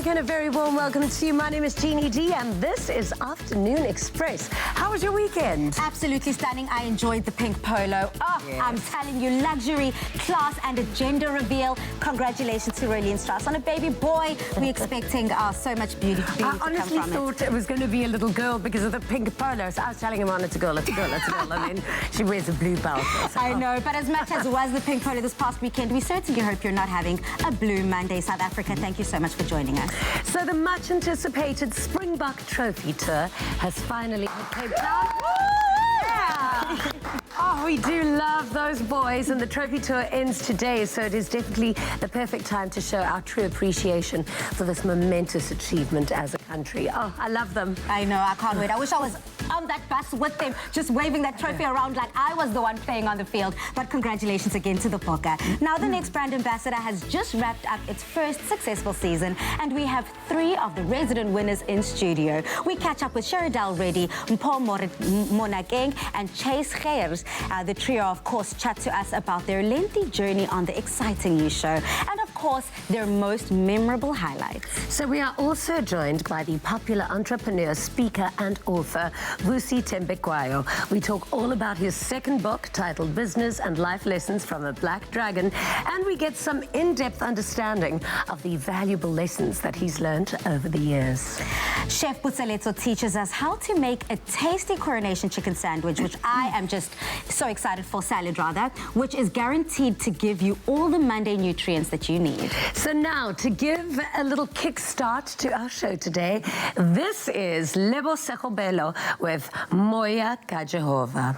Africa, and a very warm welcome to you. My name is Jeannie D, and this is Afternoon Express. How was your weekend? Absolutely stunning. I enjoyed the pink polo. Oh, yes. I'm telling you, luxury, class, and a gender reveal. Congratulations to Rolene Strauss on a baby boy. We're expecting so much beauty to come from it. I honestly thought it was going to be a little girl because of the pink polo. So I was telling him, oh, it's a girl, it's a girl, it's a girl. And then she wears a blue belt. So, I know, but as much as was the pink polo this past weekend, we certainly hope you're not having a Blue Monday. South Africa, thank you so much for joining us. So the much-anticipated Springbok Trophy Tour has finally hit Cape Town. Yeah. Oh, we do love those boys, and the Trophy Tour ends today, so it is definitely the perfect time to show our true appreciation for this momentous achievement as a country. Oh, I love them. I know, I can't wait. I wish I was on that bus with them, just waving that trophy around like I was the one playing on the field. But congratulations again to the Bokke. Now, the next brand ambassador has just wrapped up its first successful season, and we have 3 of the resident winners in studio. We catch up with Sheridel Reddy, Mpho Monakeng, and Chase Geyers. The trio, of course, chat to us about their lengthy journey on the exciting new show, and of course, their most memorable highlights. So we are also joined by the popular entrepreneur, speaker, and author, Vusi Tembekwayo. We talk all about his second book titled Business and Life Lessons from a Black Dragon, and we get some in-depth understanding of the valuable lessons that he's learned over the years. Chef Butsaletso teaches us how to make a tasty Coronation chicken sandwich, which I am just so excited for, salad rather, which is guaranteed to give you all the Monday nutrients that you need. So now, to give a little kickstart to our show today, this is Lebo Sekobelo with Moya Ka Jehovah.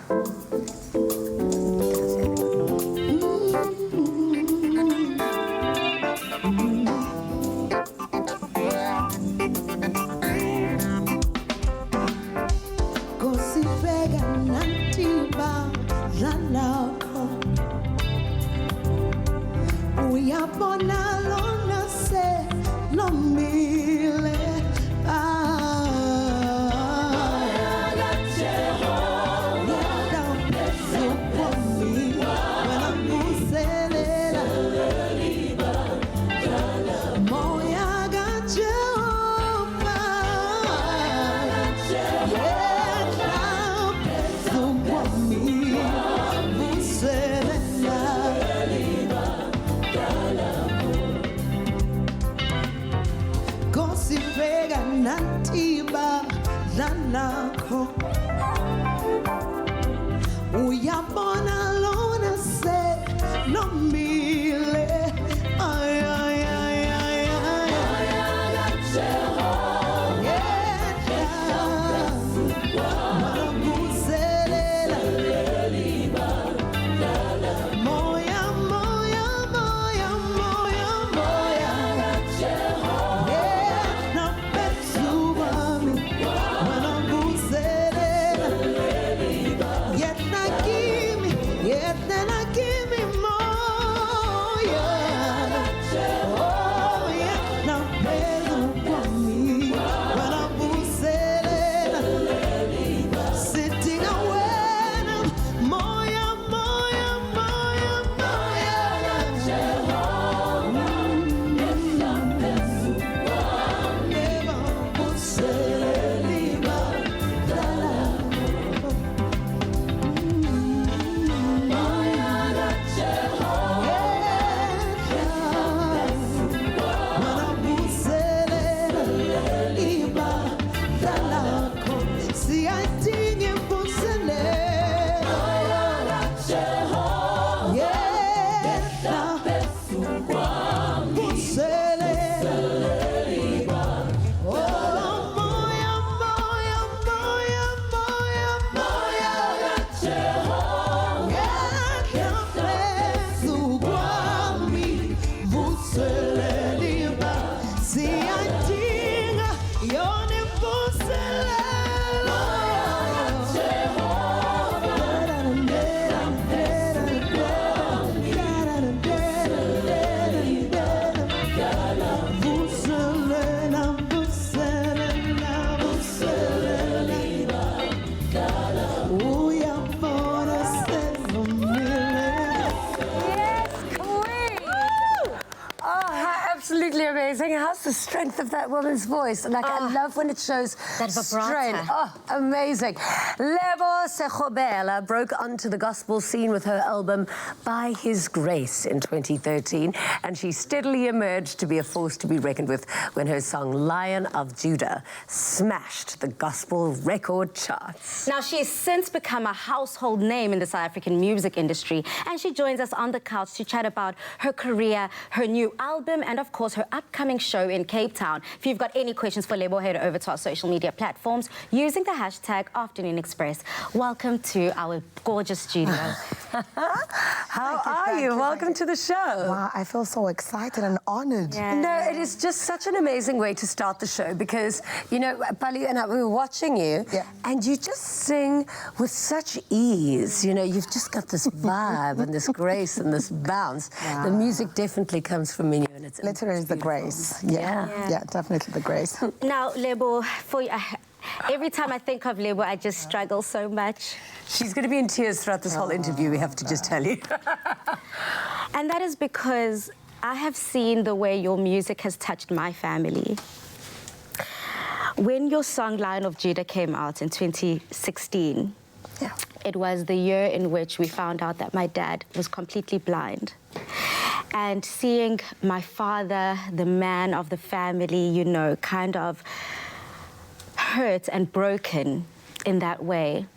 the strength of that woman's voice. Like, I love when it shows that vibrato. strength. Oh, amazing. Lebo Sechobela broke onto the gospel scene with her album By His Grace in 2013, and she steadily emerged to be a force to be reckoned with when her song Lion of Judah smashed the gospel record charts. Now, she has since become a household name in the South African music industry, and she joins us on the couch to chat about her career, her new album, and of course her upcoming show in Cape Town. If you've got any questions for Lebo, head over to our social media platforms using the hashtag Afternoon Express. Welcome to our gorgeous studio. How are you? Welcome to the show. Wow, I feel so excited and honored. Yeah. No, it is just such an amazing way to start the show because, you know, Pali and I, we were watching you, and you just sing with such ease. You know, you've just got this vibe and this grace and this bounce. The music definitely comes from in you, and it's Literally the grace. Yeah, definitely the grace. Now, Lebo, every time I think of Lebo, I just struggle so much. She's going to be in tears throughout this whole interview, we have to just tell you. And that is because I have seen the way your music has touched my family. When your song Lion of Judah came out in 2016, it was the year in which we found out that my dad was completely blind. And seeing my father, the man of the family, you know, kind of hurt and broken in that way.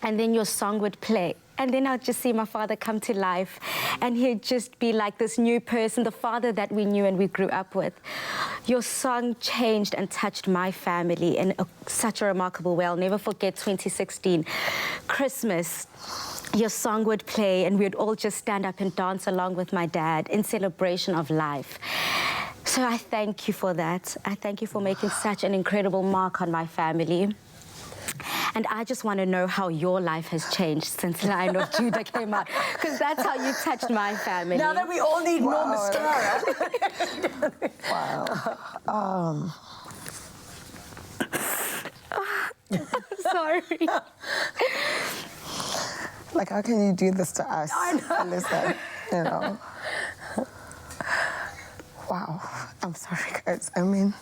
And then your song would play. And then I'd just see my father come to life, and he'd just be like this new person, the father that we knew and we grew up with. Your song changed and touched my family in such a remarkable way. I'll never forget 2016, Christmas. Your song would play, and we'd all just stand up and dance along with my dad in celebration of life. So I thank you for that. I thank you for making such an incredible mark on my family. And I just want to know how your life has changed since Lion of Judah came out, because that's how you touched my family. Now that we all need more mascara. Wow. Sorry. Like, how can you do this to us? I know. Listen, you know. Wow. I'm sorry, guys. I mean...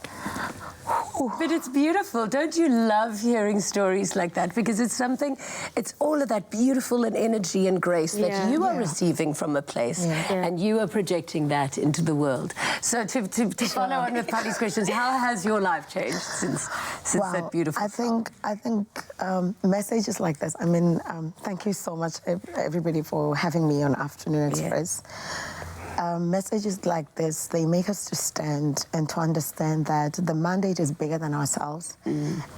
But it's beautiful. Don't you love hearing stories like that? Because it's something, it's all of that beautiful and energy and grace that you are receiving from a place, and you are projecting that into the world. So to follow on with Pali's questions, how has your life changed since that beautiful I think messages like this, I mean, thank you so much, everybody, for having me on Afternoon Express. Messages like this, they make us to stand and to understand that the mandate is bigger than ourselves.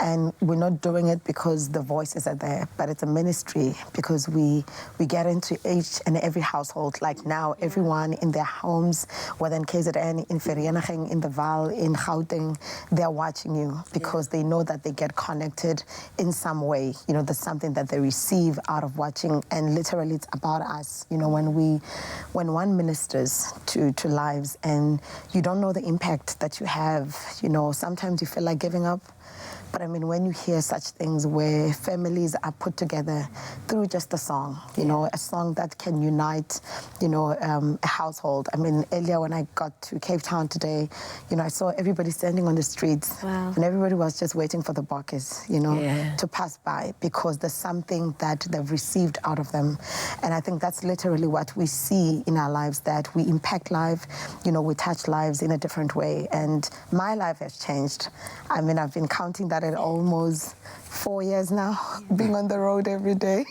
And we're not doing it because the voices are there, but it's a ministry because we get into each and every household. Like now, everyone in their homes, whether in KZN, in Vereeniging, in the Val, in Gauteng, they're watching you because they know that they get connected in some way. You know, there's something that they receive out of watching, and literally it's about us. You know, when one ministers to lives and you don't know the impact that you have, you know, sometimes you feel like giving up. But I mean, when you hear such things where families are put together through just a song, you know, a song that can unite, you know, a household. I mean, earlier when I got to Cape Town today, you know, I saw everybody standing on the streets and everybody was just waiting for the buckets, you know, to pass by because there's something that they've received out of them. And I think that's literally what we see in our lives, that we impact life, you know, we touch lives in a different way. And my life has changed. I mean, I've been counting that at almost 4 years now, being on the road every day.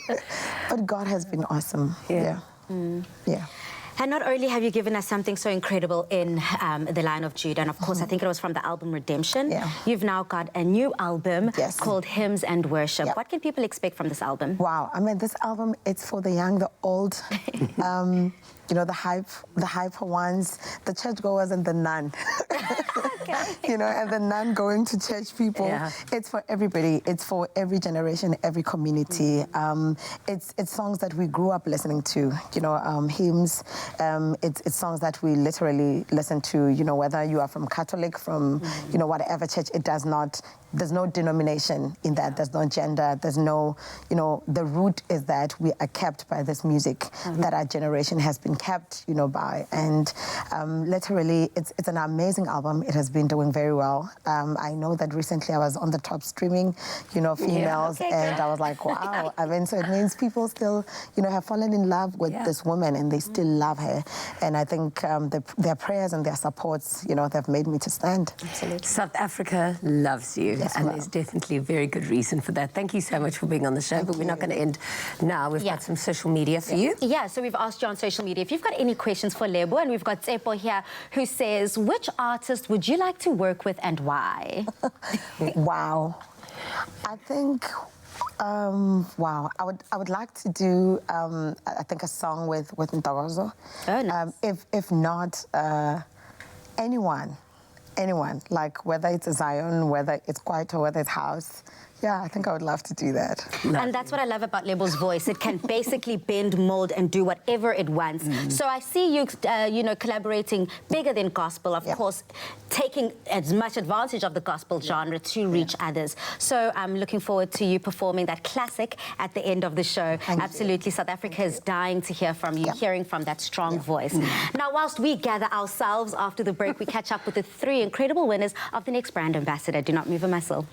But God has been awesome. Yeah. And not only have you given us something so incredible in The Lion of Judah, and of course, I think it was from the album Redemption. You've now got a new album called Hymns and Worship. What can people expect from this album? Wow. I mean, this album, it's for the young, the old, you know, the hyper ones, the churchgoers and the none. You know, and the none going to church people. It's for everybody. It's for every generation, every community. It's songs that we grew up listening to, you know, hymns. It's songs that we literally listen to, you know, whether you are from Catholic, from, you know, whatever church, it does not, there's no denomination in that. There's no gender. There's no, you know, the root is that we are kept by this music that our generation has been been kept, by. And literally, it's an amazing album. It has been doing very well. I know that recently I was on the top streaming, females, and I was like, wow. I mean, so it means people still, have fallen in love with this woman, and they still love her. And I think their prayers and their supports, they've made me to stand. Absolutely. South Africa loves you, and there's definitely a very good reason for that. Thank you so much for being on the show, but we're not going to end now. We've got some social media for you. Yeah, so we've asked you on social media if you've got any questions for Lebo, and we've got Tsepo here who says, which artist would you like to work with and why? Wow. I think, wow, I would like to do, I think, a song with Ntokozo. Oh, nice. If not, anyone, like whether it's a Zion, whether it's Kwaito, whether it's House. Yeah, I think I would love to do that. And that's what I love about Lebo's voice. It can basically bend, mold, and do whatever it wants. So I see you, collaborating bigger than gospel, of course, taking as much advantage of the gospel genre to reach others. So I'm looking forward to you performing that classic at the end of the show. Absolutely. South Africa is dying to hear from you, hearing from that strong voice. Now, whilst we gather ourselves after the break, we catch up with the 3 incredible winners of the next brand ambassador. Do not move a muscle.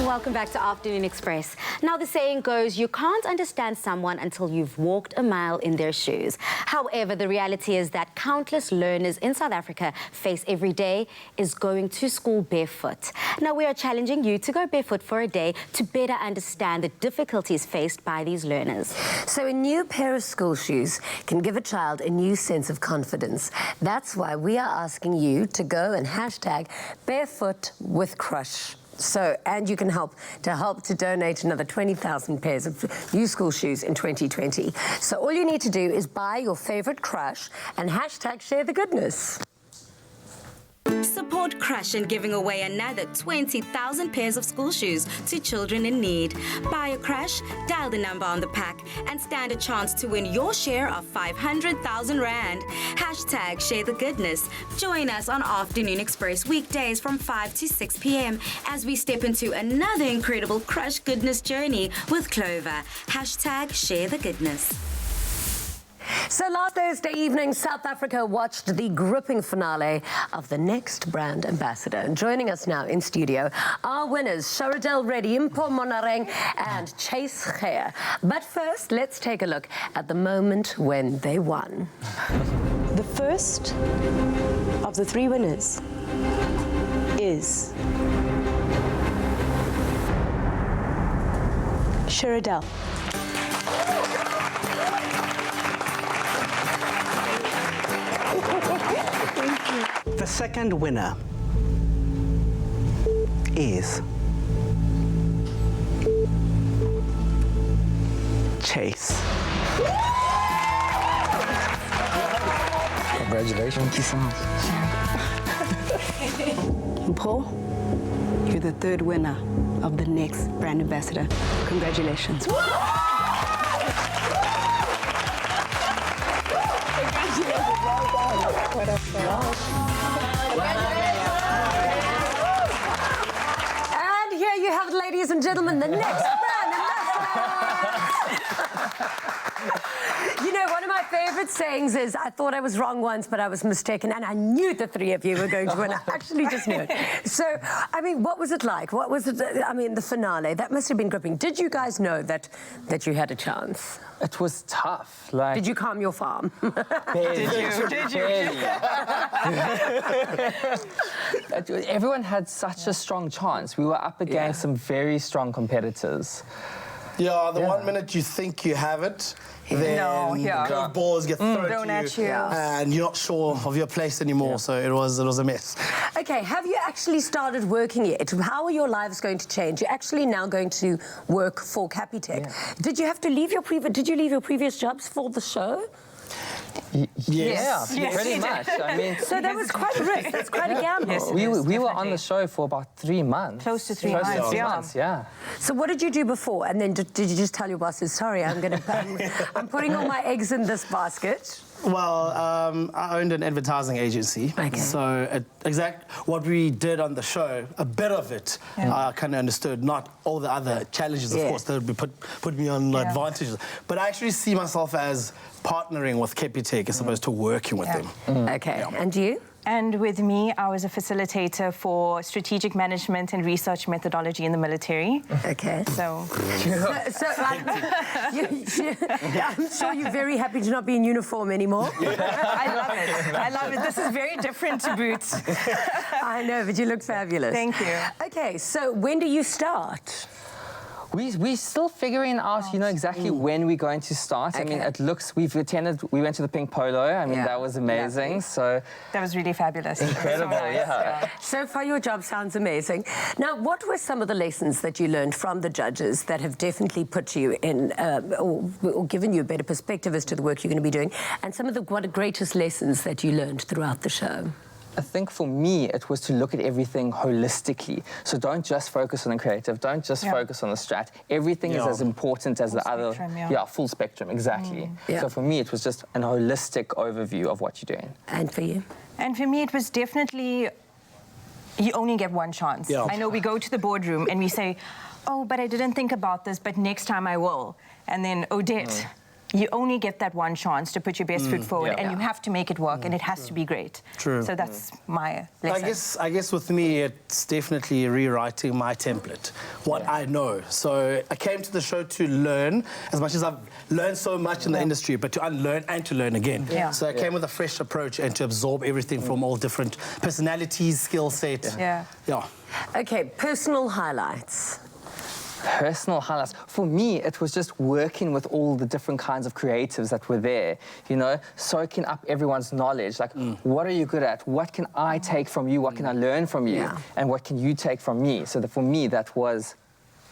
Welcome back to Afternoon Express. Now, the saying goes, you can't understand someone until you've walked a mile in their shoes. However, the reality is that countless learners in South Africa face every day is going to school barefoot. Now, we are challenging you to go barefoot for a day to better understand the difficulties faced by these learners. So a new pair of school shoes can give a child a new sense of confidence. That's why we are asking you to go and hashtag barefoot with crush. So, and you can help to donate another 20,000 pairs of new school shoes in 2020. So all you need to do is buy your favorite crush and hashtag share the goodness. Support Crush in giving away another 20,000 pairs of school shoes to children in need. Buy a Crush, dial the number on the pack, and stand a chance to win your share of 500,000 Rand. Hashtag share the goodness. Join us on Afternoon Express weekdays from 5 to 6 p.m. as we step into another incredible Crush goodness journey with Clover. Hashtag share the goodness. So last Thursday evening, South Africa watched the gripping finale of The Next Brand Ambassador. And joining us now in studio are winners Sharadel Reddy, Mpho Monareng and Chase Kher. But first, let's take a look at the moment when they won. The first of the three winners is Sharadel. The second winner is Chase. Congratulations. Thank you so much. Mpho, you're the third winner of the next brand ambassador. Congratulations. And here you have it, ladies and gentlemen, the next brand ambassador. You know, one of my favorite sayings is, I thought I was wrong once, but I was mistaken, and I knew the three of you were going to win. I actually just knew it. So, I mean, what was it like? What was it, I mean, the finale? That must have been gripping. Did you guys know that you had a chance? It was tough. Like, Did you calm your farm? Did you? Everyone had such a strong chance. We were up against some very strong competitors. Yeah, the 1 minute you think you have it, then balls get thrown at you, and you're not sure of your place anymore. So it was a mess. Okay, have you actually started working yet? How are your lives going to change? You're actually now going to work for Capitec. Yeah. Did you have to leave your Did you leave your previous jobs for the show? Yes, pretty much. I mean, So that was quite a risk. That's quite a gamble. Yes. we were on the show for about 3 months. Close to 3 months, Yeah. So what did you do before? And then did you just tell your bosses, sorry, I'm putting all my eggs in this basket? Well, I owned an advertising agency, so what we did on the show, a bit of it, I kind of understood. Not all the other challenges, of course, that would be put me on advantages. But I actually see myself as partnering with Capitec as opposed to working with them. Okay, and you? And with me, I was a facilitator for strategic management and research methodology in the military. Okay. So I'm sure you're very happy to not be in uniform anymore. I love it. I love it. This is very different to boots. I know, but you look fabulous. Thank you. Okay, so when do you start? We're still figuring out, you know, exactly when we're going to start. I mean, it looks, we went to the Pink Polo. I mean, that was amazing. So That was really fabulous. incredible, So nice, So far, your job sounds amazing. Now, what were some of the lessons that you learned from the judges that have definitely put you in, or given you a better perspective as to the work you're going to be doing, and some of the greatest lessons that you learned throughout the show? I think for me, it was to look at everything holistically. So don't just focus on the creative, don't just focus on the strat. Everything is as important as the other. Spectrum, full spectrum, exactly. Yeah. So for me, it was just an holistic overview of what you're doing. And for you? And for me, it was definitely, you only get one chance. Yeah. I know we go to the boardroom and we say, oh, but I didn't think about this, but next time I will. And then, Odette, you only get that one chance to put your best foot forward, and you have to make it work, and it has to be great. True. So that's my lesson. I guess with me, it's definitely rewriting my template, what I know. So I came to the show to learn, as much as I've learned so much in the industry, but to unlearn and to learn again. Yeah. So I came with a fresh approach and to absorb everything from all different personalities, skill set. Yeah. Okay, personal highlights. Personal highlights. For me, it was just working with all the different kinds of creatives that were there, you know, soaking up everyone's knowledge. Like, what are you good at? What can I take from you? What can I learn from you? And what can you take from me? So for me, that was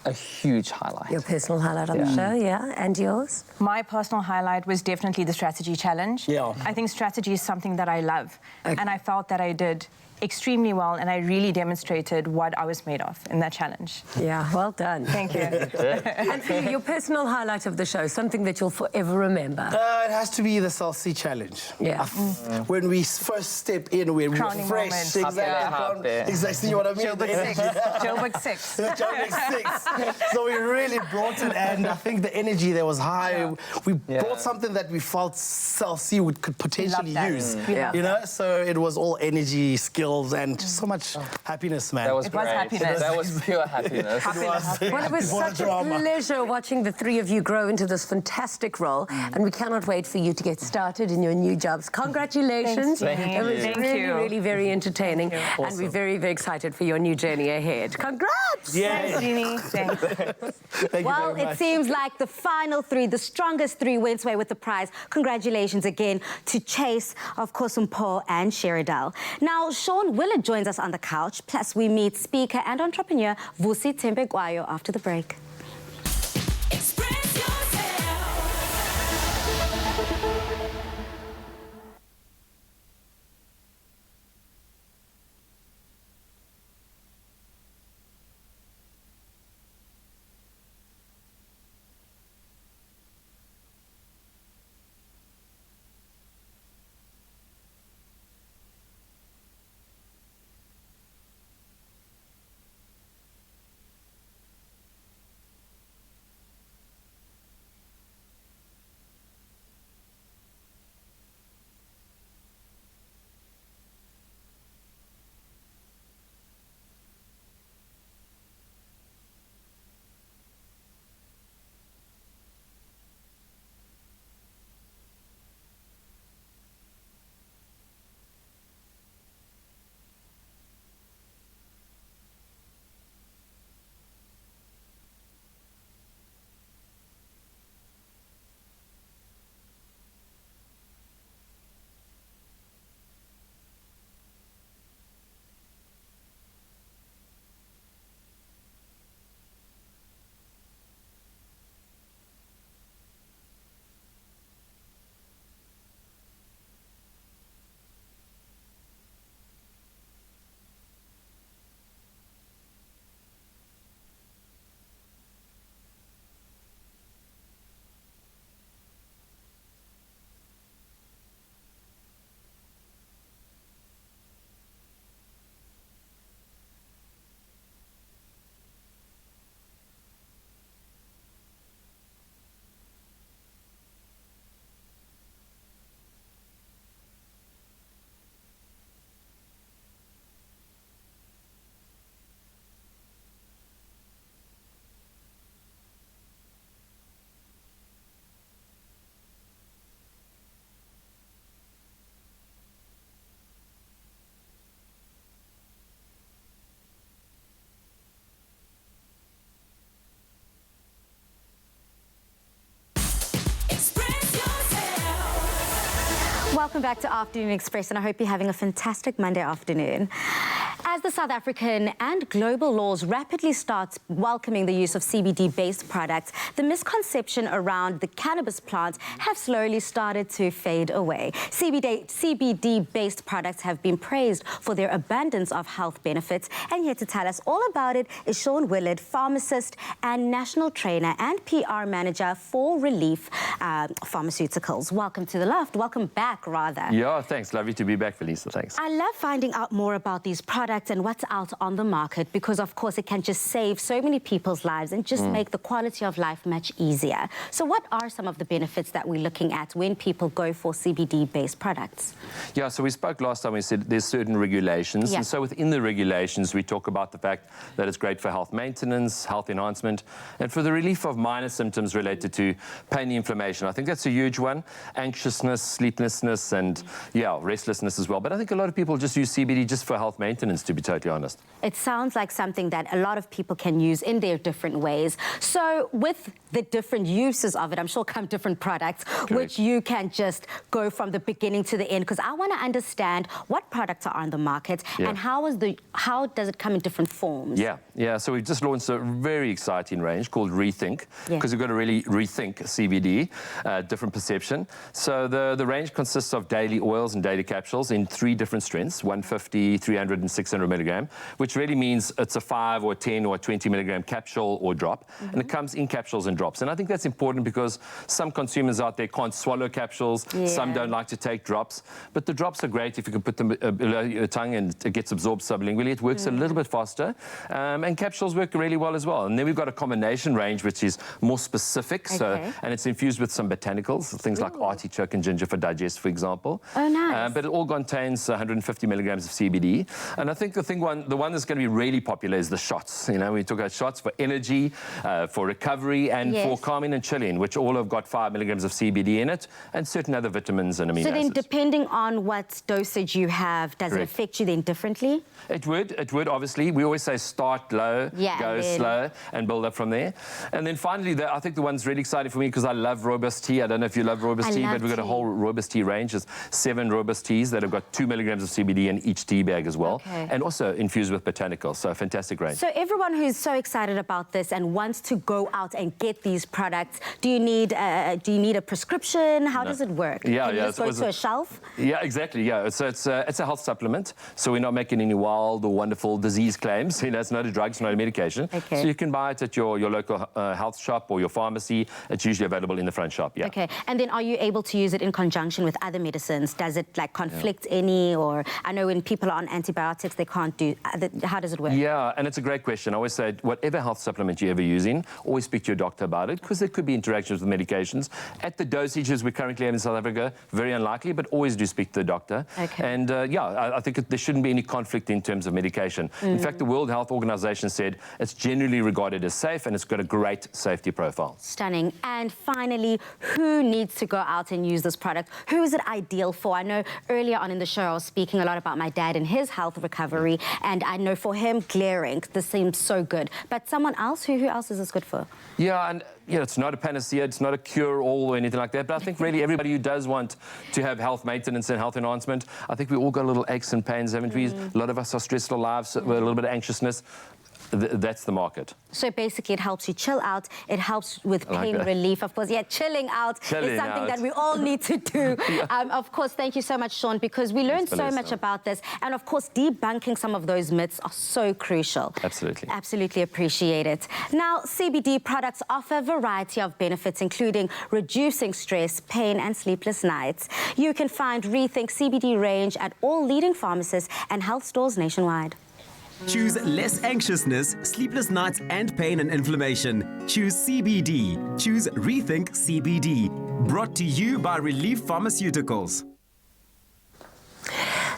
a huge highlight. Your personal highlight on the show, and yours? My personal highlight was definitely the strategy challenge. Yeah. I think strategy is something that I love, and I felt that I did extremely well, and I really demonstrated what I was made of in that challenge. Yeah, well done. Thank you. And for you, your personal highlight of the show, something that you'll forever remember. It has to be the South Sea Challenge. Yeah. When we first step in, we're Crowning fresh. moment. Exactly what I mean. Joburg 6. Joburg 6. So we really brought it, and I think the energy there was high. We brought something that we felt South Sea could potentially use. You know, so it was all energy, skills, and just so much happiness, man. That was It was great. happiness. That was pure happiness. Well, it was such a pleasure watching the three of you grow into this fantastic role, and we cannot wait for you to get started in your new jobs. Congratulations. Thank you. It was Thank really, you. really very entertaining, and we're very, very excited for your new journey ahead. Congrats! Yeah. Jeannie. Thanks. Thank you Well, very much. it seems like the final three, the strongest three, went away with the prize. Congratulations again to Chase, of course, Mpho and Sheridal. Now, Sean Willard joins us on the couch, plus we meet speaker and entrepreneur Vusi Thembekwayo after the break. Express yourself. Welcome back to Afternoon Express, and I hope you're having a fantastic Monday afternoon. As the South African and global laws rapidly start welcoming the use of CBD-based products, the misconception around the cannabis plant have slowly started to fade away. CBD-based products have been praised for their abundance of health benefits, and here to tell us all about it is Sean Willard, pharmacist and national trainer and PR manager for Relief Pharmaceuticals. Welcome to the loft. Welcome back, rather. Yeah, thanks. Lovely to be back, Felisa. Thanks. I love finding out more about these products and what's out on the market, because of course it can just save so many people's lives and just make the quality of life much easier. So what are some of the benefits that we're looking at when people go for CBD-based products? Yeah, so we spoke last time, we said there's certain regulations. Yeah. And so within the regulations, we talk about the fact that it's great for health maintenance, health enhancement, and for the relief of minor symptoms related to pain and inflammation. I think that's a huge one. Anxiousness, sleeplessness, and restlessness as well. But I think a lot of people just use CBD just for health maintenance combinations, to be totally honest. It sounds like something that a lot of people can use in their different ways. So with the different uses of it, I'm sure come different products, which you can just go from the beginning to the end, because I want to understand what products are on the market and how does it come in different forms? Yeah. So we've just launched a very exciting range called Rethink, because we've got to really rethink CBD, different perception. So the range consists of daily oils and daily capsules in 3 different strengths, 150, 300 and 600 milligram, which really means it's a 5 or 10 or 20 milligram capsule or drop, and it comes in capsules and drops. And I think that's important because some consumers out there can't swallow capsules, some don't like to take drops, but the drops are great if you can put them below your tongue and it gets absorbed sublingually. It works a little bit faster, and capsules work really well as well. And then we've got a combination range which is more specific, and it's infused with some botanicals, things like artichoke and ginger for digest, for example. Oh, nice. But it all contains 150 milligrams of CBD. And I think the one that's going to be really popular is the shots. You know, we talk about shots for energy, for recovery, and for calming and chilling, which all have got 5 milligrams of CBD in it, and certain other vitamins and amino acids. So then, depending on what dosage you have, does it affect you then differently? It would, obviously. We always say start low, go slow, and build up from there. And then finally, I think the one's really exciting for me because I love rooibos tea. I don't know if you love rooibos tea, but we've got a whole rooibos tea range. There's 7 rooibos teas that have got 2 milligrams of CBD in each tea bag as well, and also infused with botanicals. So a fantastic range. So everyone who's so excited about this and wants to go out and get these products, do you need a prescription? How does it work? Can you just go to a shelf? Yeah, exactly. Yeah, so it's a health supplement. So we're not making any wild or wonderful disease claims. You know, it's not a drug, it's not a medication. So you can buy it at your local health shop or your pharmacy. It's usually available in the front shop. Okay. And then are you able to use it in conjunction with other medicines? Does it like conflict any? Or I know when people are on antibiotics, they can't do. How does it work? Yeah, and it's a great question. I always say, whatever health supplement you're ever using, always speak to your doctor about it, because there could be interactions with medications. At the dosages we currently have in South Africa, very unlikely, but always do speak to the doctor. And I think there shouldn't be any conflict in terms of medication. In fact, the World Health Organization said it's generally regarded as safe, and it's got a great safety profile. Stunning. And finally, who needs to go out and use this product? Who is it ideal for? I know earlier on in the show I was speaking a lot about my dad and his health recovery, and I know for him, glaring, this seems so good. But someone else, who else is this good for? Yeah, and it's not a panacea, it's not a cure-all or anything like that, but I think really everybody who does want to have health maintenance and health enhancement, I think we all got little aches and pains, haven't we? A lot of us are stressful lives with a little bit of anxiousness. That's the market. So basically it helps you chill out, it helps with pain relief. Of course, chilling out is something that we all need to do. Of course, thank you so much, Sean, because we learned so much about this. And of course, debunking some of those myths are so crucial. Absolutely. Absolutely appreciate it. Now, CBD products offer a variety of benefits, including reducing stress, pain, and sleepless nights. You can find Rethink CBD range at all leading pharmacists and health stores nationwide. Choose less anxiousness, sleepless nights, and pain and inflammation. Choose CBD. Choose Rethink CBD. Brought to you by Relief Pharmaceuticals.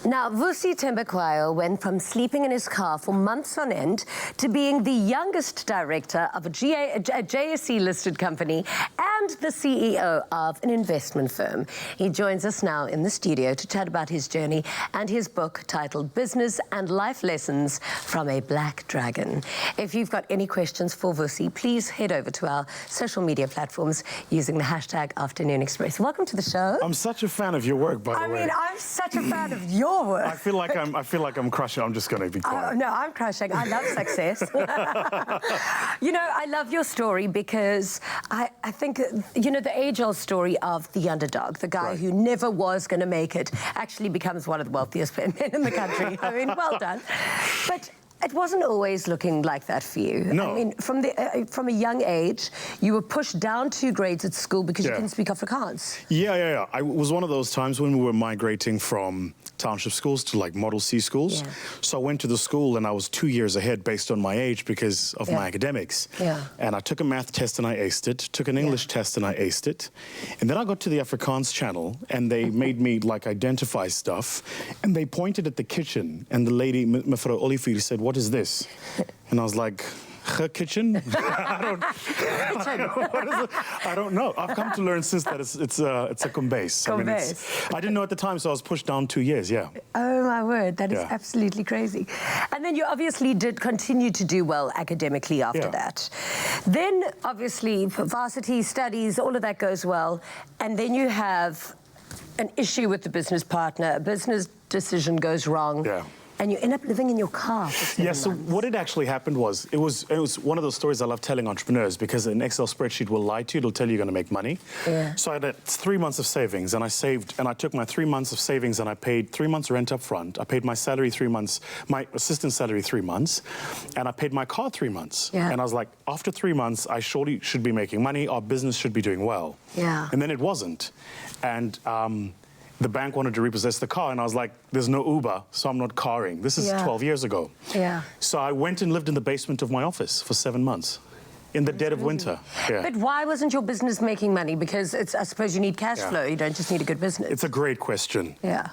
Now, Vusi Thembekwayo went from sleeping in his car for months on end to being the youngest director of a JSE-listed company and the CEO of an investment firm. He joins us now in the studio to chat about his journey and his book titled Business and Life Lessons from a Black Dragon. If you've got any questions for Vusi, please head over to our social media platforms using the hashtag Afternoon Express. Welcome to the show. I'm such a fan of your work, by the way. I mean, I'm such a fan of your work. I feel like I'm crushing. I'm just going to be quiet. No, I'm crushing. I love success. You know, I love your story because I think, you know, the age-old story of the underdog, the guy who never was going to make it, actually becomes one of the wealthiest men in the country. I mean, well done. But it wasn't always looking like that for you. No. I mean, from a young age, you were pushed down 2 grades at school because you couldn't speak Afrikaans. Yeah. It was one of those times when we were migrating from township schools to like Model C schools. So I went to the school and I was 2 years ahead based on my age because of my academics. And I took a math test and I aced it, took an English test and I aced it. And then I got to the Afrikaans channel and they made me like identify stuff. And they pointed at the kitchen and the lady, Mevrouw Olivier, said, "What is this?" And I was like, kitchen? I don't know. I've come to learn since that it's a kumbase. I didn't know at the time, so I was pushed down 2 years, yeah. Oh, my word. That is absolutely crazy. And then you obviously did continue to do well academically after that. Then, obviously, varsity studies, all of that goes well. And then you have an issue with the business partner, a business decision goes wrong. Yeah. And you end up living in your car for 7 months. So what had actually happened was, it was one of those stories I love telling entrepreneurs, because an Excel spreadsheet will lie to you, it'll tell you you're going to make money. Yeah. So I had 3 months of savings, and I saved, and I took my 3 months of savings and I paid 3 months rent up front. I paid my salary 3 months, my assistant's salary 3 months, and I paid my car 3 months. Yeah. And I was like, after 3 months, I surely should be making money, our business should be doing well. Yeah. And then it wasn't. And the bank wanted to repossess the car, and I was like, there's no Uber, so I'm not carring. This is 12 years ago. Yeah. So I went and lived in the basement of my office for 7 months. In the dead of winter. Yeah. But why wasn't your business making money? Because I suppose you need cash flow. You don't just need a good business. It's a great question. Yeah.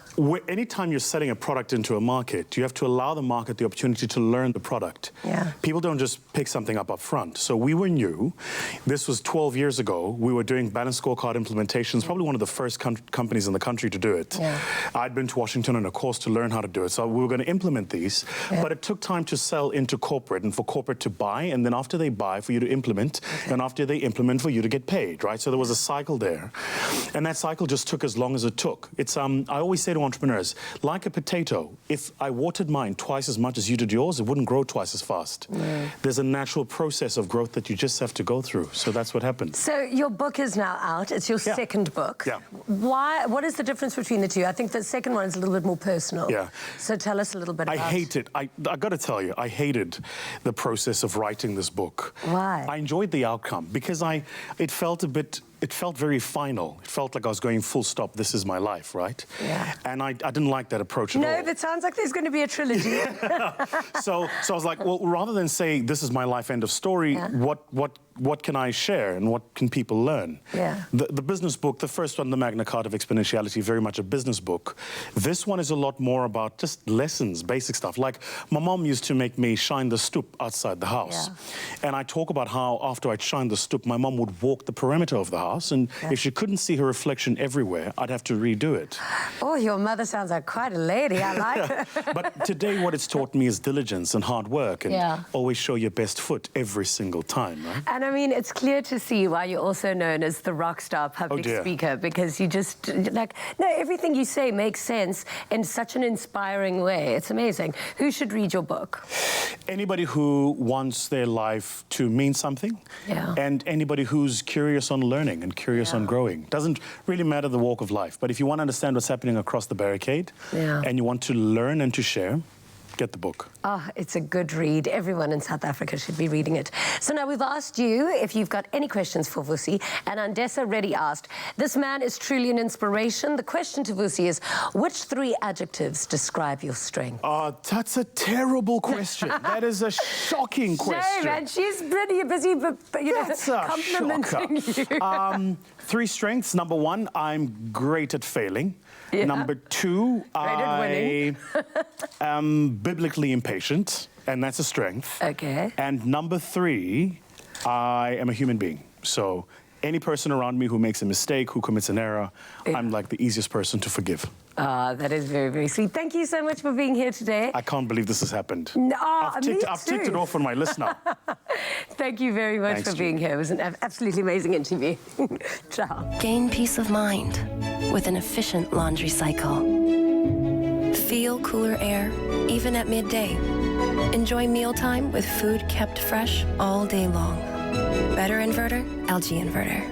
Anytime you're selling a product into a market, you have to allow the market the opportunity to learn the product. Yeah. People don't just pick something up front. So we were new. This was 12 years ago. We were doing balanced scorecard implementations, probably one of the first companies in the country to do it. Yeah. I'd been to Washington on a course to learn how to do it. So we were going to implement these, but it took time to sell into corporate and for corporate to buy, and then after they buy, for you to implement, and after they implement, for you to get paid, right? So there was a cycle there. And that cycle just took as long as it took. It's, I always say to entrepreneurs, like a potato, if I watered mine twice as much as you did yours, it wouldn't grow twice as fast. There's a natural process of growth that you just have to go through. So that's what happened. So your book is now out. It's your second book. Yeah. What is the difference between the two? I think the second one is a little bit more personal. Yeah. So tell us a little bit about it. I hate it. I got to tell you, I hated the process of writing this book. Why? I enjoyed the outcome because it felt very final. It felt like I was going full stop, this is my life, right? Yeah. And I didn't like that approach at all. No, but sounds like there's going to be a trilogy. So I was like, well, rather than say, this is my life, end of story, what can I share and what can people learn? Yeah. The business book, the first one, The Magna Carta of Exponentiality, very much a business book. This one is a lot more about just lessons, basic stuff. Like, my mom used to make me shine the stoop outside the house. Yeah. And I talk about how after I'd shine the stoop, my mom would walk the perimeter of the house, and if she couldn't see her reflection everywhere, I'd have to redo it. Oh, your mother sounds like quite a lady. I like her. But today what it's taught me is diligence and hard work, and always show your best foot every single time, right? And I mean, it's clear to see why you're also known as the rock star public speaker, because you just, like, no, everything you say makes sense in such an inspiring way. It's amazing. Who should read your book? Anybody who wants their life to mean something, and anybody who's curious on learning and curious on growing. Doesn't really matter the walk of life, but if you want to understand what's happening across the barricade, and you want to learn and to share, get the book. Oh, it's a good read. Everyone in South Africa should be reading it. So now we've asked you if you've got any questions for Vusi, and Andessa already asked. This man is truly an inspiration. The question to Vusi is, which 3 adjectives describe your strength? That's a terrible question. That is a shocking question. Shame, and she's pretty busy, complimenting you. 3 strengths. Number 1, I'm great at failing. Number 2, I am biblically impatient, and that's a strength. Okay. And number 3, I am a human being. So any person around me who makes a mistake, who commits an error, I'm like the easiest person to forgive. That is very, very sweet. Thank you so much for being here today. I can't believe this has happened. I've ticked it off on my list now. Thank you very much for being here. It was an absolutely amazing interview. Ciao. Gain peace of mind with an efficient laundry cycle. Feel cooler air, even at midday. Enjoy mealtime with food kept fresh all day long. Better inverter, LG inverter.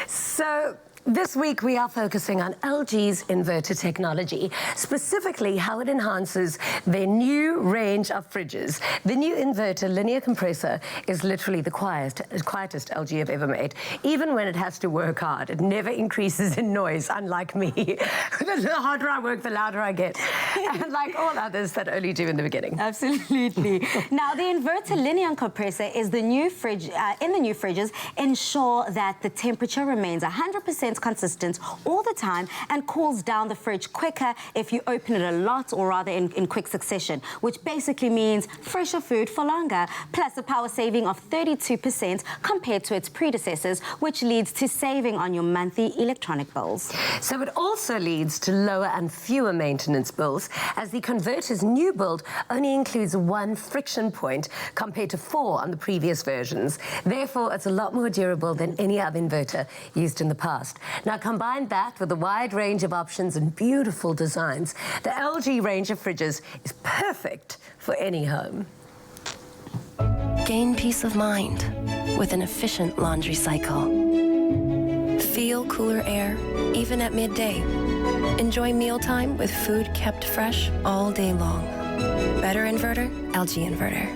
So, this week we are focusing on LG's inverter technology, specifically how it enhances their new range of fridges. The new inverter linear compressor is literally the quietest LG have ever made. Even when it has to work hard, it never increases in noise, unlike me. The harder I work, the louder I get. And like all others that only do in the beginning. Absolutely. Now, the inverter linear compressor is the new fridge, in the new fridges, ensure that the temperature remains 100% remains consistent all the time and cools down the fridge quicker if you open it a lot, or rather in quick succession, which basically means fresher food for longer, plus a power saving of 32% compared to its predecessors, which leads to saving on your monthly electronic bills. So it also leads to lower and fewer maintenance bills, as the converter's new build only includes 1 friction point compared to 4 on the previous versions. Therefore, it's a lot more durable than any other inverter used in the past. Now, combine that with a wide range of options and beautiful designs, the LG range of fridges is perfect for any home. Gain peace of mind with an efficient laundry cycle. Feel cooler air even at midday. Enjoy mealtime with food kept fresh all day long. Better inverter, LG inverter.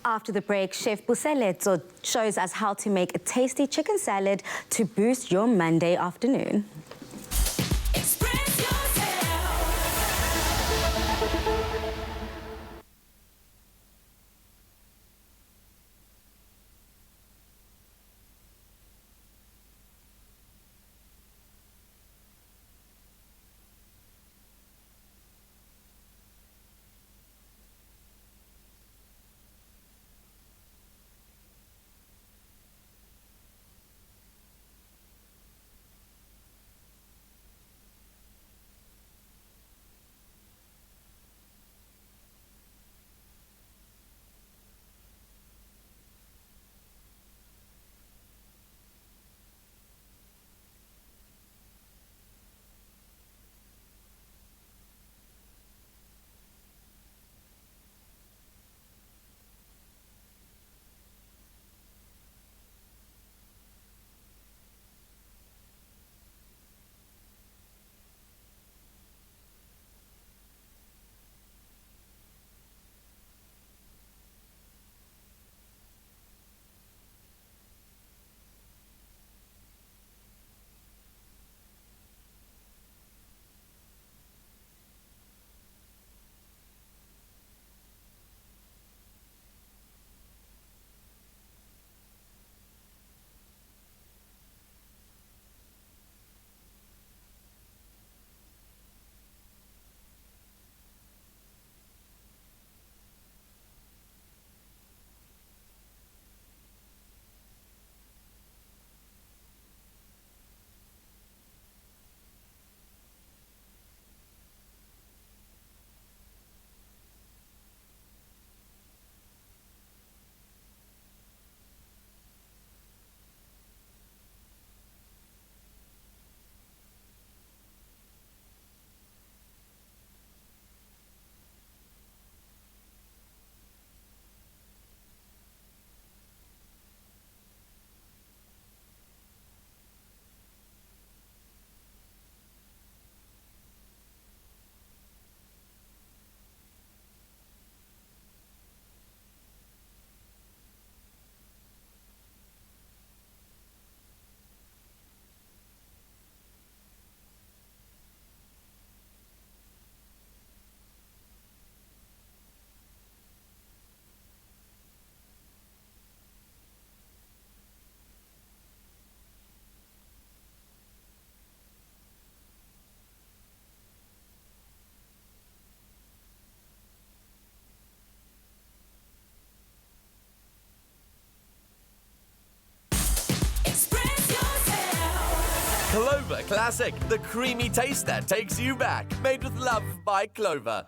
After the break, Chef Buseletso shows us how to make a tasty chicken salad to boost your Monday afternoon. Clover Classic, the creamy taste that takes you back. Made with love by Clover.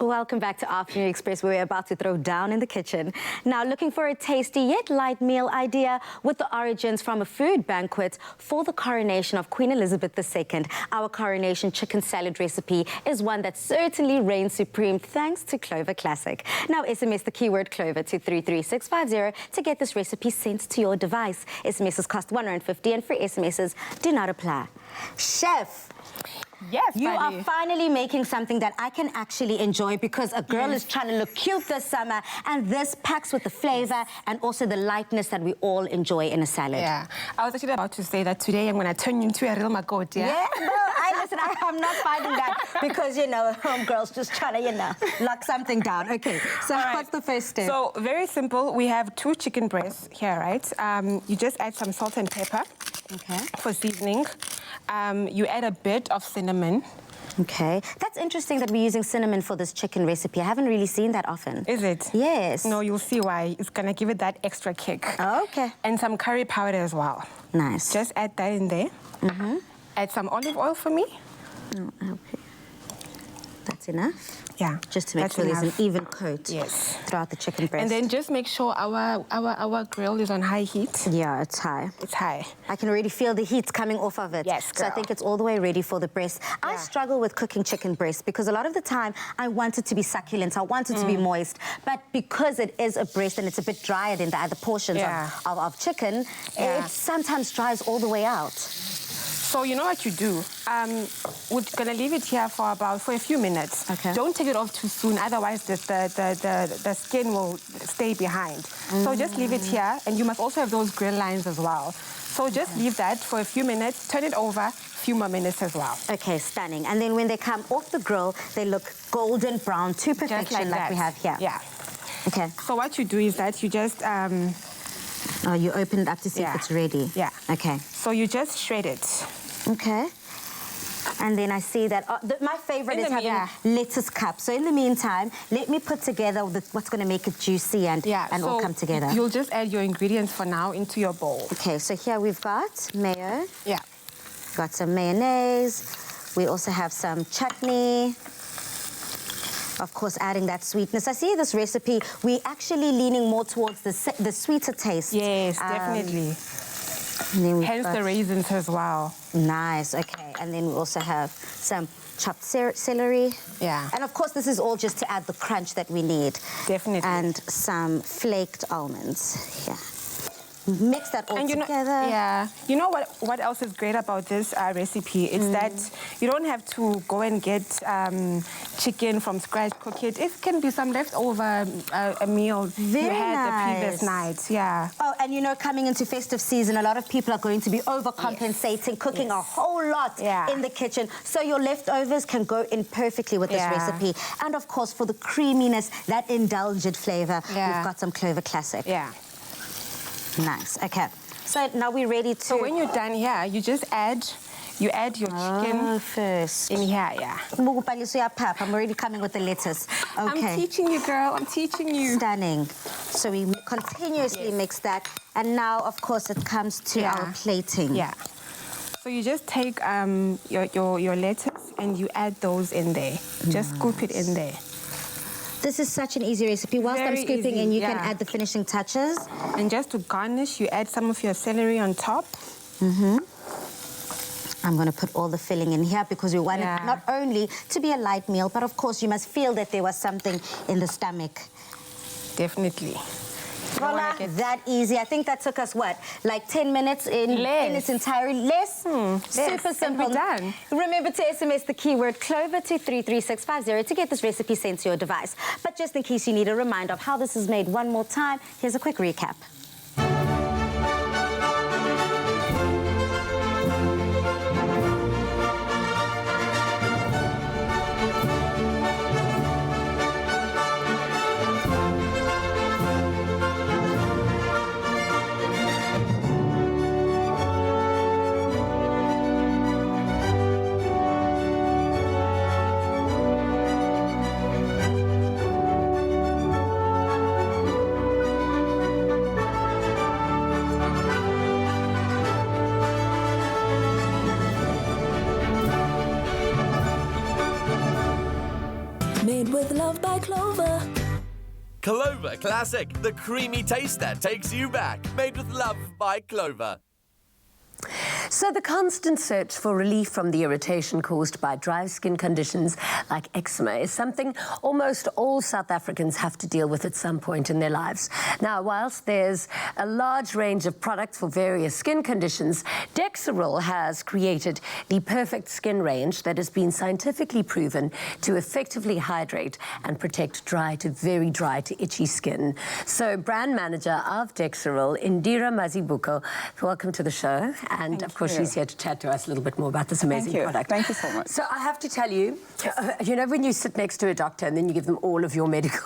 Welcome back to Afternoon Express, where we're about to throw down in the kitchen. Now, looking for a tasty yet light meal idea with the origins from a food banquet for the coronation of Queen Elizabeth II. Our coronation chicken salad recipe is one that certainly reigns supreme thanks to Clover Classic. Now, SMS the keyword Clover to 33650 to get this recipe sent to your device. SMSs cost R1.50 and free SMSs do not apply. Chef! Yes, you are finally making something that I can actually enjoy, because a girl is trying to look cute this summer, and this packs with the flavor and also the lightness that we all enjoy in a salad. Yeah, I was actually about to say that today I'm going to turn you into a real magot, yeah? Yeah, no, I'm not finding that, because, you know, homegirls just trying to, you know, lock something down. Okay, so what's the first step? So, very simple. We have 2 chicken breasts here, right? You just add some salt and pepper. for seasoning. You add a bit of cinnamon. Okay. That's interesting that we're using cinnamon for this chicken recipe. I haven't really seen that often. Is it? Yes. No, you'll see why. It's going to give it that extra kick. Oh, okay. And some curry powder as well. Nice. Just add that in there. Add some olive oil for me. Oh, okay. That's enough? Yeah. Just to make sure there's an even coat throughout the chicken breast. And then just make sure our grill is on high heat. Yeah, it's high. It's high. I can already feel the heat coming off of it. Yes, So I think it's all the way ready for the breast. I struggle with cooking chicken breast because a lot of the time I want it to be succulent, I want it to be moist. But because it is a breast and it's a bit drier than the other portions of chicken, it sometimes dries all the way out. So you know what you do? We're gonna leave it here for a few minutes. Okay. Don't take it off too soon, otherwise the skin will stay behind. So just leave it here, and you must also have those grill lines as well. So just leave that for a few minutes, turn it over, a few more minutes as well. Okay, stunning. And then when they come off the grill, they look golden brown to perfection like we have here. Yeah. Okay. So what you do is that you just... oh, you open it up to see if it's ready? Yeah. Okay. So you just shred it. Okay. And then I see that, my favorite is having lettuce cup. So in the meantime, let me put together what's going to make it juicy and all come together. You'll just add your ingredients for now into your bowl. Okay, so here we've got mayo. Yeah. Got some mayonnaise. We also have some chutney. Of course, adding that sweetness. I see this recipe, we're actually leaning more towards the sweeter taste. Yes, definitely. Hence the raisins as well. Nice, okay. And then we also have some chopped celery. Yeah. And of course, this is all just to add the crunch that we need. Definitely. And some flaked almonds. Yeah. Mix that all together. You know what else is great about this recipe? It's that you don't have to go and get chicken from scratch, cook it. It can be some leftover a meal you had the previous night. Yeah. Oh, and you know, coming into festive season, a lot of people are going to be overcompensating, cooking a whole lot in the kitchen. So your leftovers can go in perfectly with this recipe. And of course, for the creaminess, that indulgent flavor, we've got some Clover Classic. Yeah. Nice. Okay. So now we're ready to... So when you're done here, you just add your chicken first. In here, yeah. I'm already coming with the lettuce. Okay. I'm teaching you, girl. I'm teaching you. Stunning. So we continuously mix that. And now, of course, it comes to our plating. Yeah. So you just take your lettuce and you add those in there. Just scoop it in there. This is such an easy recipe. Whilst I'm scooping in, you can add the finishing touches. And just to garnish, you add some of your celery on top. I'm going to put all the filling in here because we want it not only to be a light meal, but of course you must feel that there was something in the stomach. Definitely. Voila, that easy. I think that took us, what, like 10 minutes in its entirety? Less? Super simple. Done. Remember to SMS the keyword Clover to 33650 to get this recipe sent to your device. But just in case you need a reminder of how this is made one more time, here's a quick recap. Made with love by Clover. Clover Classic, the creamy taste that takes you back. Made with love by Clover. So the constant search for relief from the irritation caused by dry skin conditions like eczema is something almost all South Africans have to deal with at some point in their lives. Now, whilst there's a large range of products for various skin conditions, Dexaril has created the perfect skin range that has been scientifically proven to effectively hydrate and protect dry to very dry to itchy skin. So brand manager of Dexaril, Indira Mazibuko, welcome to the show. And of course, she's here to chat to us a little bit more about this amazing product. Thank you so much. So I have to tell you, you know, when you sit next to a doctor and then you give them all of your medical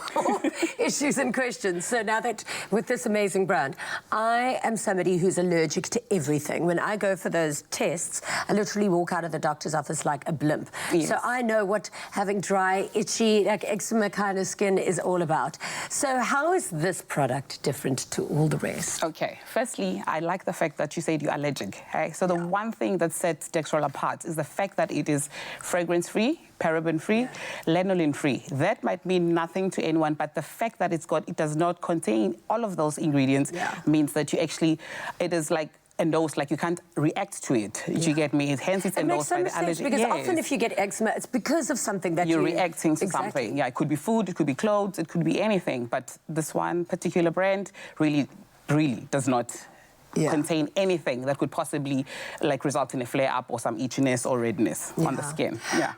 issues and questions. So now that with this amazing brand, I am somebody who's allergic to everything. When I go for those tests, I literally walk out of the doctor's office like a blimp. Yes. So I know what having dry, itchy, like eczema kind of skin is all about. So how is this product different to all the rest? Okay, firstly, I like the fact that you said you're allergic. Okay? So the one thing that sets Dextrol apart is the fact that it is fragrance-free, paraben-free, lanolin-free. That might mean nothing to anyone, but the fact that it does not contain all of those ingredients means that you actually, it is like endorsed, like you can't react to it. Do you get me? Hence, it's endorsed by the allergy. Because often if you get eczema, it's because of something that you're reacting to something. Yeah, it could be food, it could be clothes, it could be anything. But this one particular brand really does not contain anything that could possibly like result in a flare-up or some itchiness or redness on the skin. Yeah.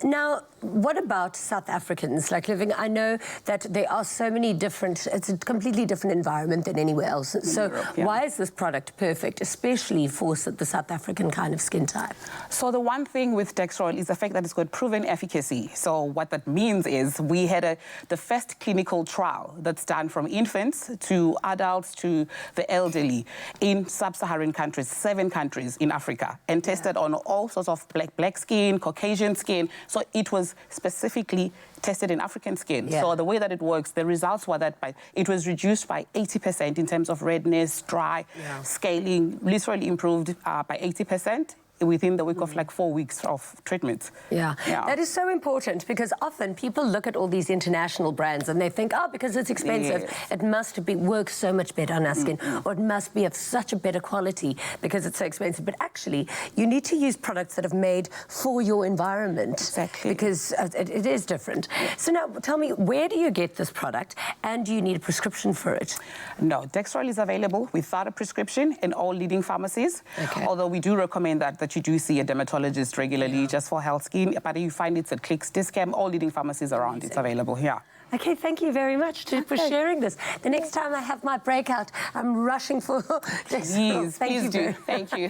Now, what about South Africans like living? I know that there are so many different. It's a completely different environment than anywhere else. So, why is this product perfect, especially for the South African kind of skin type? So the one thing with Dextrol is the fact that it's got proven efficacy. So what that means is we had the first clinical trial that's done from infants to adults to the elderly in sub-Saharan countries, 7 countries in Africa, and tested on all sorts of black skin, Caucasian skin. So it was specifically tested in African skin. So the way that it works, the results were that it was reduced by 80% in terms of redness, dry, scaling, literally improved by 80%. Within the week of like 4 weeks of treatment. That is so important because often people look at all these international brands and they think, oh, because it's expensive, it must work so much better on our skin, or it must be of such a better quality because it's so expensive. But actually, you need to use products that are made for your environment because it is different. So now, tell me, where do you get this product, and do you need a prescription for it? No, Dextrol is available without a prescription in all leading pharmacies. Although we do recommend that you do see a dermatologist regularly just for health skin, but you find it's at Clicks, Discam, all leading pharmacies around. It's available here. Okay, thank you very much for sharing this. The next time I have my breakout, I'm rushing for Dextrol. Please do. Thank you.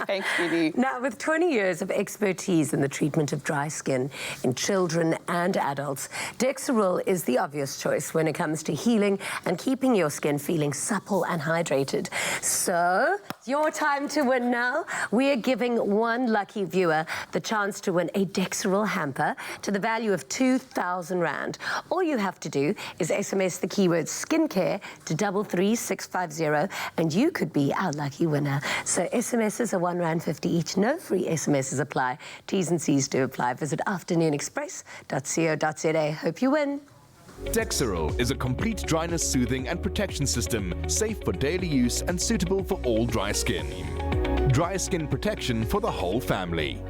Now, with 20 years of expertise in the treatment of dry skin in children and adults, Dextrol is the obvious choice when it comes to healing and keeping your skin feeling supple and hydrated. So, your time to win now. We are giving one lucky viewer the chance to win a Dextrol hamper to the value of 2,000 Rand. All you have to do is SMS the keyword skincare to 33650 and you could be our lucky winner. So SMSs are R1.50 each. No free SMSs apply. T's and C's do apply. Visit afternoonexpress.co.za. Hope you win. Dextrol is a complete dryness soothing and protection system, safe for daily use and suitable for all dry skin. Dry skin protection for the whole family.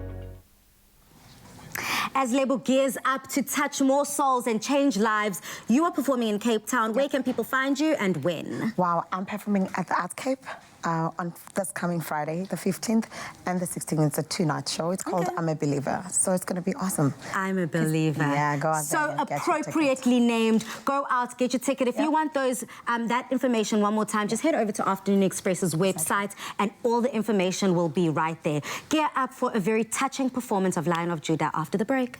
As Label gears up to touch more souls and change lives, you are performing in Cape Town. Where can people find you and when? Wow, I'm performing at the Art Cape on this coming Friday, the 15th, and the 16th. It's a 2-night show. It's called I'm a Believer. So it's going to be awesome. I'm a Believer. Yeah, go out so there and appropriately named. Go out, get your ticket. If you want those that information one more time, just head over to Afternoon Express's website and all the information will be right there. Gear up for a very touching performance of Lion of Judah after the break.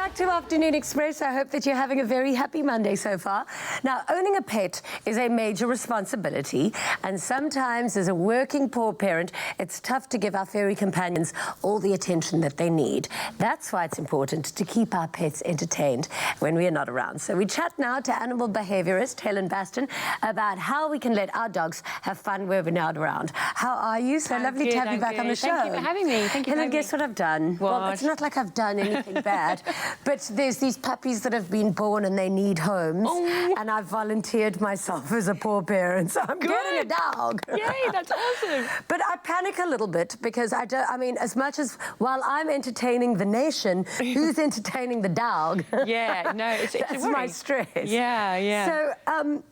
back to Afternoon Express. I hope that you're having a very happy Monday so far. Now, owning a pet is a major responsibility, and sometimes as a working poor parent, it's tough to give our furry companions all the attention that they need. That's why it's important to keep our pets entertained when we are not around. So we chat now to animal behaviorist Helen Baston about how we can let our dogs have fun when we're not around. How are you? So lovely to have you back on the show. Thank you for having me. Thank you. Helen, guess what I've done? What? Well, it's not like I've done anything bad, but there's these puppies that have been born and they need homes, and I've volunteered myself as a poor parent, so I'm getting a dog. Yay, that's awesome. But I panic a little bit because I mean, as much as while I'm entertaining the nation, who's entertaining the dog? Yeah, no, it's that's my stress. Yeah, yeah. So,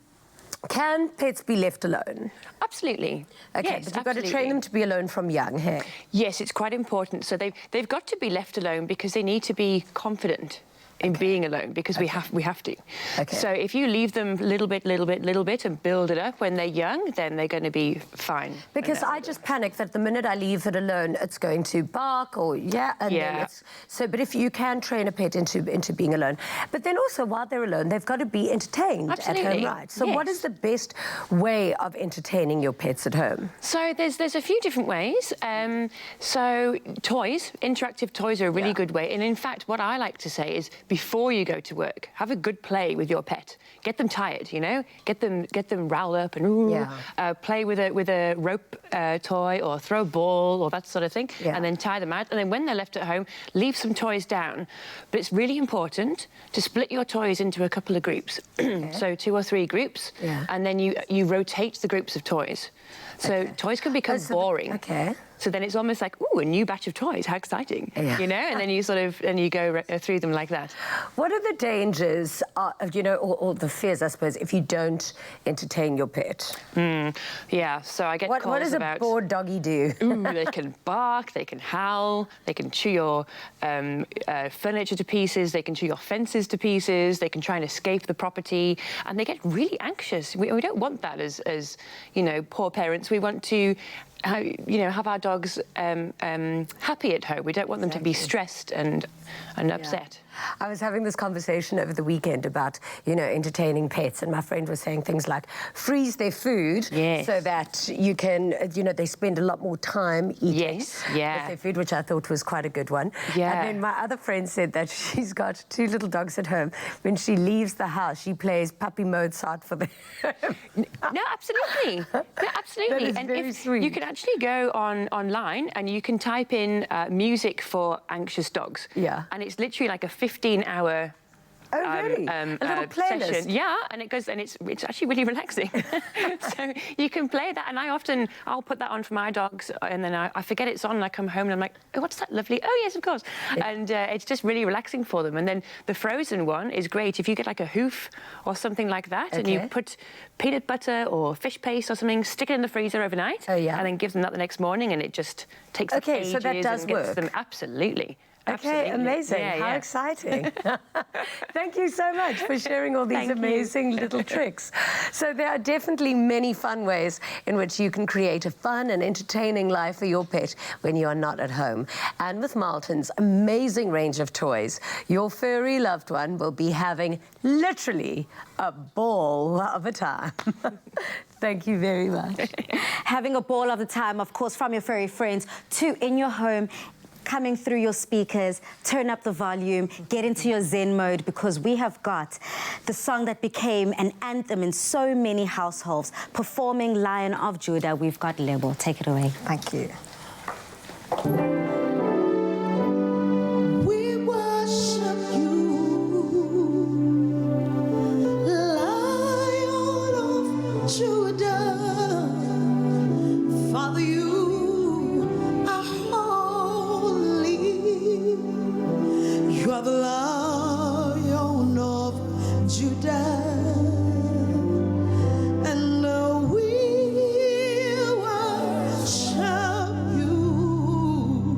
can pets be left alone? Absolutely. Okay, yes, but you've got to train them to be alone from young, hey? Yes, it's quite important. So they've got to be left alone because they need to be confident in being alone, because we have to. Okay. So if you leave them little bit, and build it up when they're young, then they're going to be fine. Because I just panic that the minute I leave it alone, it's going to bark or then it's... So, but if you can train a pet into being alone. But then also, while they're alone, they've got to be entertained at home, right? So what is the best way of entertaining your pets at home? So there's a few different ways. So toys, interactive toys are a really good way. And in fact, what I like to say is, before you go to work, have a good play with your pet. Get them tired, you know. Get them riled up and play with a rope toy or throw a ball or that sort of thing, and then tie them out. And then when they're left at home, leave some toys down. But it's really important to split your toys into a couple of groups. So 2 or 3 groups, and then you rotate the groups of toys. So toys can become boring. So then it's almost like, ooh, a new batch of toys, how exciting, you know? And then you you go through them like that. What are the dangers, you know, or the fears, I suppose, if you don't entertain your pet? Yeah, so I get calls about... What does a bored doggy do? Ooh, they can bark, they can howl, they can chew your furniture to pieces, they can chew your fences to pieces, they can try and escape the property, and they get really anxious. We don't want that as you know, poor parents. We want to have our dogs happy at home. We don't want them to be stressed and upset. I was having this conversation over the weekend about, you know, entertaining pets, and my friend was saying things like freeze their food so that you can, you know, they spend a lot more time eating with their food, which I thought was quite a good one. And then my other friend said that she's got 2 little dogs at home. When she leaves the house, she plays Puppy Mozart for them. No, absolutely. No, absolutely. That is very sweet. You can actually go online and you can type in music for anxious dogs. Yeah. And it's literally like a 15-hour a little playlist. session. Yeah, and it goes, and it's actually really relaxing. So you can play that, and I'll put that on for my dogs, and then I forget it's on, and I come home and I'm like, oh, what's that lovely? Oh yes, of course. And it's just really relaxing for them. And then the frozen one is great if you get like a hoof or something like that, and you put peanut butter or fish paste or something, stick it in the freezer overnight, and then give them that the next morning, and it just takes the ages so that does and gets work. them absolutely. Okay, amazing. How exciting. Thank you so much for sharing all these amazing little tricks. So there are definitely many fun ways in which you can create a fun and entertaining life for your pet when you are not at home. And with Martin's amazing range of toys, your furry loved one will be having literally a ball of a time. Thank you very much. Having a ball of the time, of course, from your furry friends to in your home, coming through your speakers, turn up the volume, get into your Zen mode, because we have got the song that became an anthem in so many households. Performing Lion of Judah, we've got Lebo. Take it away. Thank you. We worship you, Lion of Judah. Father, you you are the Lion of Judah, and we worship you.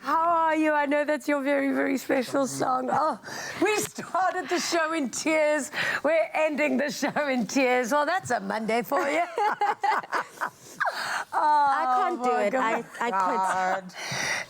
How are you? I know that's your very, very special song. Oh, we started the show in tears. We're ending the show in tears. Well, that's a Monday for you. I can't do it. I quit.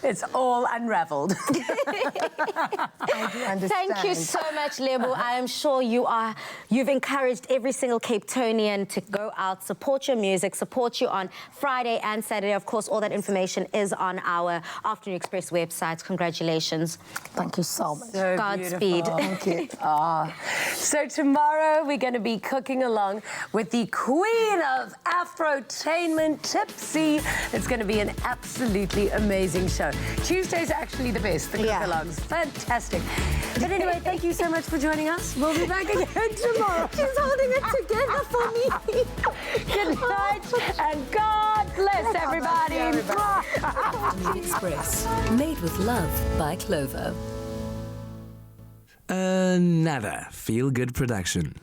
It's all unraveled. I do understand. Thank you so much, Lebo. I am sure you've encouraged every single Cape Townian to go out, support your music, support you on Friday and Saturday. Of course, all that information is on our Afternoon Express website. Congratulations. Thank you so much. So Godspeed. Thank you. So tomorrow we're going to be cooking along with the queen of Afrotainment, Tipsy. It's going to be an absolutely amazing show. Tuesday's actually the best. The cook-alongs. Fantastic. But anyway, thank you so much for joining us. We'll be back again tomorrow. She's holding it together for me. Good night and God bless everybody. The Express, made with love by Clover. Another feel-good production.